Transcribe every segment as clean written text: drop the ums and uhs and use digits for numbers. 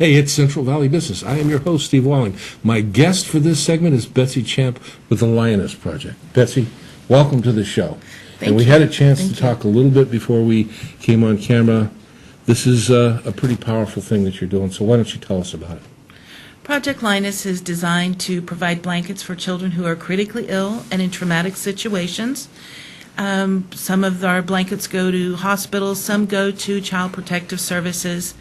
Hey, it's Central Valley Business. I am your host, Steve Walling. My guest for this segment is Betsy Champ with the Linus Project. Betsy, welcome to the show. Thank we you. had a chance Thank to talk a little bit before we came on camera. This is a pretty powerful thing that you're doing, so why don't you tell us about it? Project Linus is designed to provide blankets for children who are critically ill and in traumatic situations. Some of our blankets go to hospitals, some go to Child Protective Services.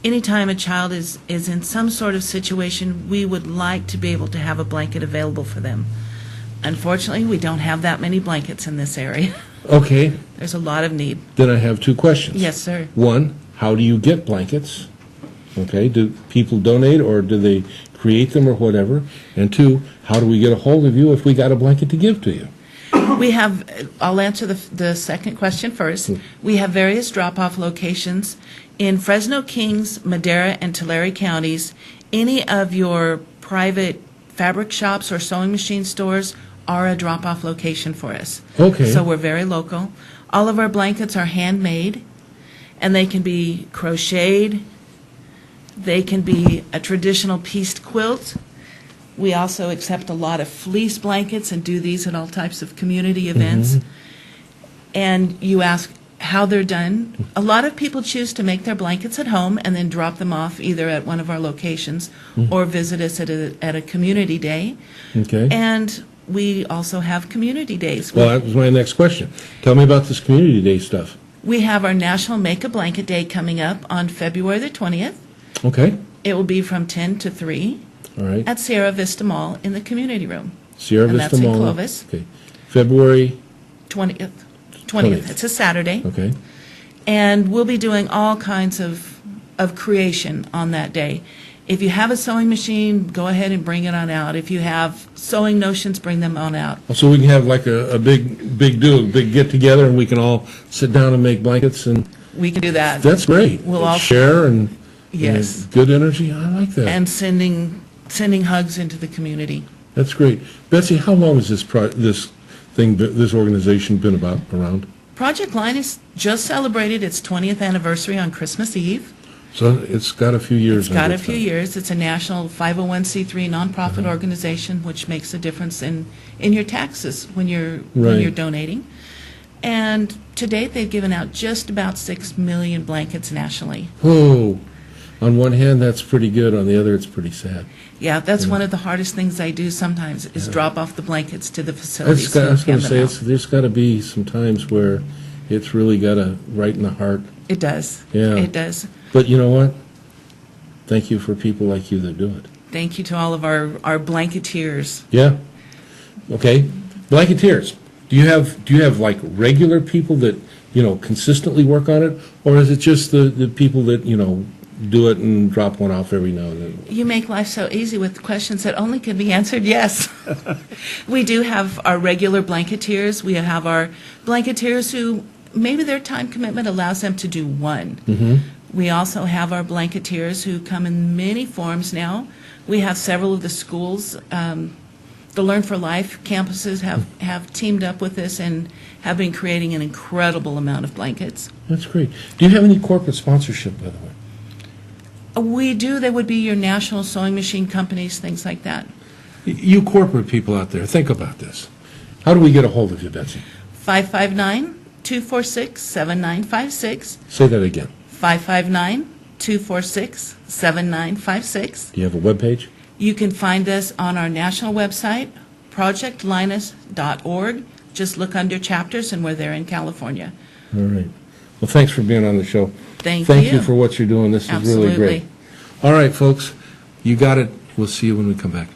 Anytime a child is in some sort of situation, we would like to be able to have a blanket available for them. Unfortunately, we don't have that many blankets in this area. Okay. There's a lot of need. Then I have two questions. Yes, sir. One, how do you get blankets? Okay, do people donate or do they create them or whatever? And two, how do we get a hold of you if we got a blanket to give to you? We have, I'll answer the second question first. We have various drop-off locations in Fresno, Kings, Madera, and Tulare counties. Any of your private fabric shops or sewing machine stores are a drop-off location for us. Okay. So we're very local. All of our blankets are handmade, and they can be crocheted. They can be a traditional pieced quilt. We also accept a lot of fleece blankets and do these at all types of community events. And you ask how they're done. A lot of people choose to make their blankets at home and then drop them off either at one of our locations or visit us at a community day. Okay. And we also have community days. Well, that was my next question. Tell me about this community day stuff. We have our National Make a Blanket Day coming up on February the 20th. Okay. It will be from 10 to 3 All right. at Sierra Vista Mall in the community room. Sierra and Vista that's Mall. in Clovis. Okay. February 20th. 20th. It's a Saturday. Okay. And we'll be doing all kinds of creation on that day. If you have a sewing machine, go ahead and bring it on out. If you have sewing notions, bring them on out. So we can have like a big get together, and we can all sit down and make blankets, and We can do that. that's great. We'll all share and Yes. and good energy. I like that. And sending hugs into the community. That's great. Betsy, how long has this organization been around? Project Linus just celebrated its 20th anniversary on Christmas Eve. So it's got a few years. It's got under a few its belt. years. It's a national 501c3 nonprofit organization, which makes a difference in your taxes when you're donating. And to date, they've given out just about 6 million blankets nationally. Oh, on one hand, that's pretty good. On the other, it's pretty sad. Yeah, that's one of the hardest things I do sometimes is drop off the blankets to the I facilities. was going and to hand them say, out. there's got to be some times where it's really got to right in the heart. It does. Yeah. It does. But you know what? Thank you for people like you that do it. Thank you to all of our blanketeers. Yeah. Okay. Blanketeers. Do you have like regular people that consistently work on it, or is it just the people that do it and drop one off every now and then? You make life so easy with questions that only can be answered yes. We do have our regular blanketeers. We have our blanketeers who maybe their time commitment allows them to do one. We also have our blanketeers who come in many forms now. We have several of the schools. The Learn for Life campuses have teamed up with us and have been creating an incredible amount of blankets. That's great. Do you have any corporate sponsorship, by the way? We do. They would be your national sewing machine companies, things like that. You corporate people out there, think about this. How do we get a hold of you, Betsy? 559-246-7956. Say that again. 559-246-7956. Do you have a webpage? You can find us on our national website, projectlinus.org. Just look under chapters, and we're there in California. All right. Well, thanks for being on the show. Thank you you for what you're doing. This is really Absolutely. great. All right, folks. You got it. We'll see you when we come back.